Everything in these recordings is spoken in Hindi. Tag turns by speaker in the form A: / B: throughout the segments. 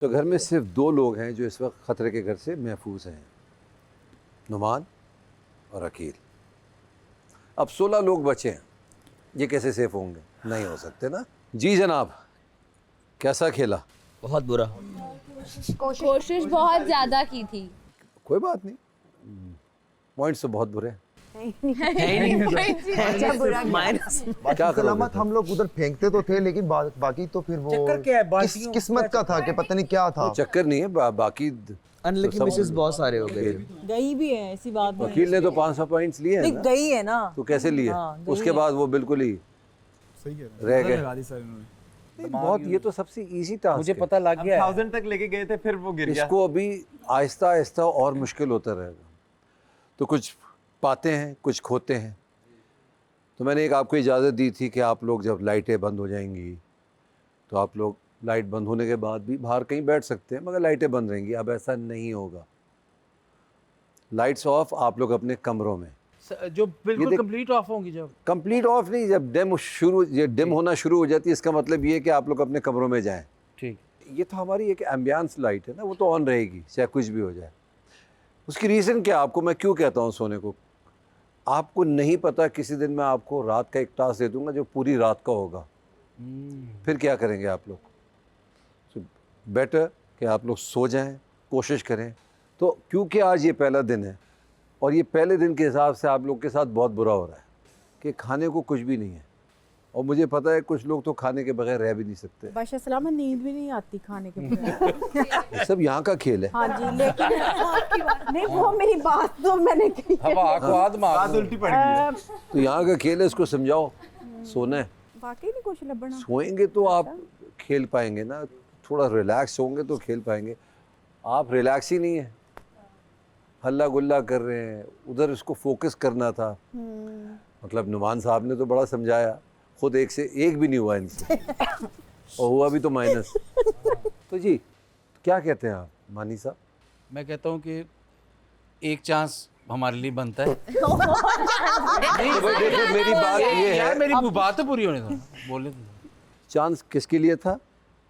A: तो घर में सिर्फ 2 लोग हैं जो इस वक्त ख़तरे के घर से महफूज हैं, नुमान और अकील। अब 16 लोग बचे हैं, ये कैसे सेफ होंगे? नहीं हो सकते ना। जी जनाब, कैसा खेला?
B: बहुत बुरा।
C: कोशिश बहुत ज्यादा की थी।
A: कोई बात नहीं, पॉइंट्स तो बहुत बुरे हैं।
B: अच्छा बुरा माइनस।
A: क्या
D: सलामत हम लोग उधर फेंकते तो थे, लेकिन बाकी तो फिर वो
E: चक्कर क्या है?
D: किस्मत का था कि पता नहीं क्या था।
A: चक्कर नहीं है, बाकी
B: अनलकी
A: तो सब
B: मिसेस बहुत सारे हो गए।
E: गई भी है, ऐसी बात नहीं।
A: वकील ने तो 500 पॉइंट्स लिए हैं
E: नहीं,
A: ना।
E: गई है ना।
A: तो कैसे लिए?
E: हाँ, गई
A: उसके
E: है।
A: बाद वो बिल्कुल ही
F: सही कह
A: रह गए।
F: लगा दी सर इन्होंने।
A: नहीं, बहुत, ये तो सबसे इजी टास्क
B: मुझे
A: है।
B: पता लग गया है।
F: 1000 तक लेके गए थे, फिर वो गिर गया।
A: इसको अभी आहिस्ता आहिस्ता और मुश्किल होता रहेगा। तो कुछ पाते हैं, कुछ खोते हैं। तो मैंने एक आपको इजाज़त दी थी कि आप लोग जब लाइटें बंद हो जाएंगी तो आप लोग लाइट बंद होने के बाद भी बाहर कहीं बैठ सकते हैं, मगर लाइटें बंद रहेंगी। अब ऐसा नहीं होगा। लाइट्स ऑफ, आप लोग अपने कमरों में।
G: जो बिल्कुल
A: देख-
G: कंप्लीट ऑफ होंगी जब
A: कंप्लीट ऑफ नहीं, जब डिम होना शुरू हो जाती है, इसका मतलब ये है कि आप लोग अपने कमरों में जाएं।
G: ठीक।
A: ये तो हमारी एक एम्बियंस लाइट है ना, वो तो ऑन रहेगी चाहे कुछ भी हो जाए। उसकी रीज़न क्या, आपको मैं क्यों कहता हूँ सोने को? आपको नहीं पता, किसी दिन मैं आपको रात का एक टास्क दे दूंगा जो पूरी रात का होगा, फिर क्या करेंगे आप लोग? सो बेटर कि आप लोग सो जाएं, कोशिश करें। तो क्योंकि आज ये पहला दिन है और ये पहले दिन के हिसाब से आप लोग के साथ बहुत बुरा हो रहा है कि खाने को कुछ भी नहीं है, और मुझे पता है कुछ लोग तो खाने के बगैर रह भी नहीं सकते।
H: बादशाह सलामत, नींद भी नहीं आती खाने के बगैर।
A: ये सब यहाँ का खेल है।
H: हाँ जी, लेकिन नहीं, वो मेरी बात तो मैंने कही है।
G: हवा को आदमा
F: बात उल्टी पड़ गई।
A: तो यहाँ का खेल है, इसको समझाओ। सोना है,
H: वाकई नहीं कुछ लबना।
A: सोएंगे तो आप खेल पाएंगे ना, थोड़ा रिलैक्स होंगे तो खेल पाएंगे। आप रिलैक्स ही नहीं है, हल्ला गुल्ला कर रहे हैं। उधर इसको फोकस करना था। मतलब नुमान साहब ने तो बड़ा समझाया, खुद एक से एक भी नहीं हुआ इनसे और हुआ भी तो माइनस। तो जी क्या कहते हैं आप मानी साहब?
G: मैं कहता हूँ कि एक चांस हमारे लिए बनता है।
A: तो भाई देखो, मेरी बात ये
G: यार
A: है,
G: मेरी बात तो पूरी होने दो, बोले तो।
A: चांस किसके लिए था?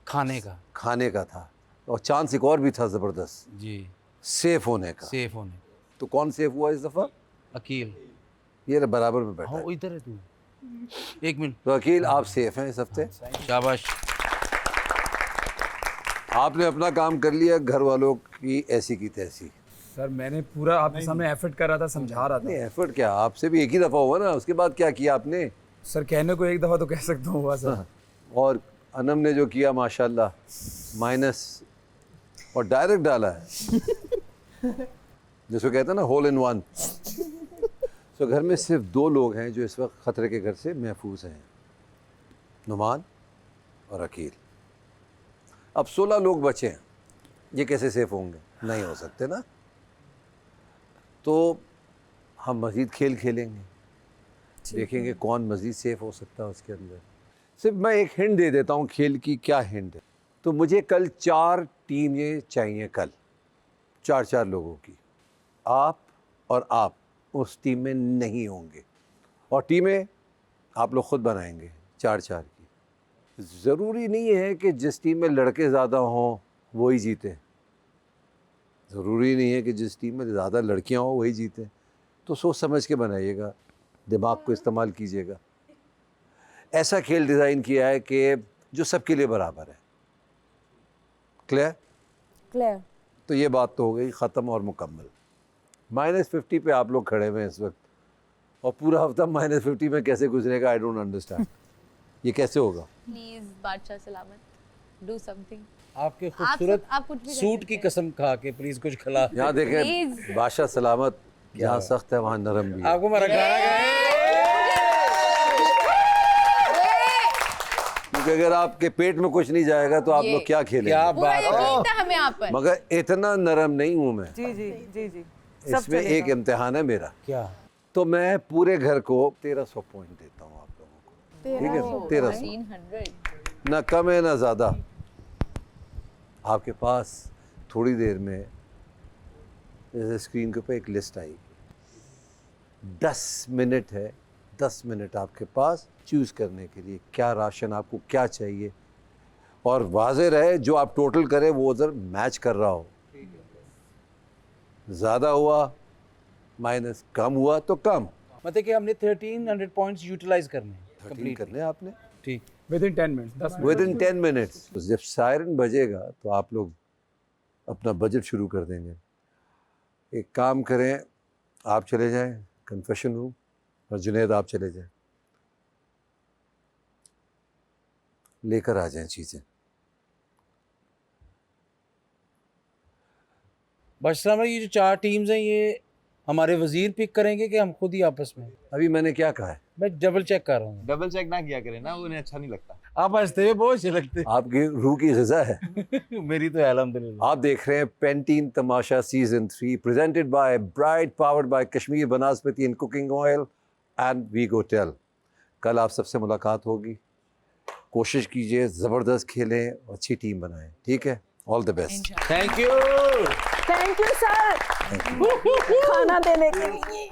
G: खाने का।
A: खाने का था, और चांस एक और भी था ज़बरदस्त,
G: जी,
A: सेफ होने का।
G: सेफ होने।
A: तो कौन सेफ हुआ इस दफ़ा?
G: अकील।
A: ये बराबर में बैठा
G: हाँ
A: है।
G: इधर है तू। एक मिनट।
A: तो अकील आप सेफ हैं इस हफ्ते।
G: शाबाश।
A: आपने अपना काम कर लिया, घर वालों की ऐसी की तैसी।
F: सर मैंने पूरा आपके सामने एफर्ट कर रहा था, समझा रहा
A: नहीं
F: था।
A: एफर्ट क्या, आपसे भी एक ही दफ़ा हुआ ना, उसके बाद क्या किया आपने?
F: सर कहने को एक दफा तो कह सकता हूँ हुआ सर।
A: और अनम ने जो किया माशाल्लाह, माइनस और डायरेक्ट डाला है जिसको कहते हैं ना होल इन वन। तो घर में सिर्फ 2 लोग हैं जो इस वक्त ख़तरे के घर से महफूज हैं, नुमान और अकील। अब 16 लोग बचे हैं, ये कैसे सेफ होंगे? नहीं हो सकते ना। तो हम मज़ीद खेल खेलेंगे, देखेंगे कौन मज़ीद सेफ हो सकता है उसके अंदर। सिर्फ मैं एक हिंट दे देता हूँ खेल की। क्या हिंट है? तो मुझे कल 4 टीमें चाहिए, कल 4 लोगों की। आप और आप उस टीम में नहीं होंगे, और टीमें आप लोग ख़ुद बनाएंगे 4 की। ज़रूरी नहीं है कि जिस टीम में लड़के ज़्यादा हों वही जीते, ज़रूरी नहीं है कि जिस टीम में ज़्यादा लड़कियां हों वही जीते। तो सोच समझ के बनाइएगा, दिमाग को इस्तेमाल कीजिएगा। ऐसा खेल डिज़ाइन किया है कि जो सबके लिए बराबर है। क्लियर?
H: क्लियर।
A: तो ये बात तो हो गई ख़त्म और मुकम्मल। -50 पे आप लोग खड़े हुए हैं इस वक्त, और पूरा हफ्ता -50 में कैसे गुजरेगा? I don't understand. ये कैसे होगा?
C: प्लीज बादशाह सलामत, डू समथिंग।
G: आपके खूबसूरत
C: आप कुछ भी कर
G: सूट की
C: सकते हैं।
G: कसम खा के प्लीज कुछ खिला।
A: यहाँ देखें,
C: Please।
A: बादशाह सलामत, जहाँ सख्त है वहाँ नरम भी है।
G: आपको मेरा गाना
A: क्योंकि अगर आपके पेट में कुछ नहीं जाएगा तो आप
C: ये।
A: लोग क्या खेलेंगे?
G: क्या
C: पूरा
G: बात है।
C: यकीन था हमें आप पर।
A: मगर इतना नरम नहीं हूँ मैं,
E: जी जी जी जी। सब
A: इसमें एक
E: चलेगा।
A: इम्तिहान है मेरा।
G: क्या?
A: तो मैं पूरे घर को 1300 पॉइंट देता हूँ आप लोगों को, ठीक है? 1300,
C: 1300।
A: ना कम है ना ज़्यादा। आपके पास थोड़ी देर में जैसे स्क्रीन के ऊपर एक लिस्ट आएगी, 10 मिनट है, 10 मिनट आपके पास चूज़ करने के लिए क्या राशन आपको क्या चाहिए। और वाज़े रहे जो आप टोटल करें वो उधर मैच कर रहा हो। ज़्यादा हुआ माइनस, कम हुआ तो कम।
G: मतलब कि हमने 1300 पॉइंट्स यूटिलाइज करने हैं
A: 13
G: कंप्लीट
A: करने आपने
G: ठीक।
F: With in 10 minutes 10 minute
A: with in 10 minutes. तो जब सायरन बजेगा तो आप लोग अपना बजट शुरू कर देंगे। एक काम करें, आप चले जाएं कन्फेशन रूम और जुनेद आप चले जाएं, लेकर आ जाएं चीज़ें।
G: बादशाह साहब, ये जो 4 टीम्स हैं ये हमारे वजीर पिक करेंगे कि हम खुद ही आपस में?
A: अभी मैंने क्या कहा है?
G: मैं डबल चेक कर रहा हूँ।
I: डबल चेक ना किया करें ना, उन्हें अच्छा नहीं लगता।
G: आप हंसते हुए बहुत अच्छे लगते
A: आपकी रूह की ग़िज़ा है।
G: हैं। मेरी तो है अल्हम्दुलिल्लाह।
A: आप देख रहे हैं Pantene Tamasha season 3 presented by Bright, powered by Kashmir Banaspati and cooking oil and वीगो टेल। कल आप सबसे मुलाकात होगी। कोशिश कीजिए, ज़बरदस्त खेलें, अच्छी टीम बनाएं। ठीक है, all the best.
G: Thank you.
H: Thank you sir खाना देने के लिए।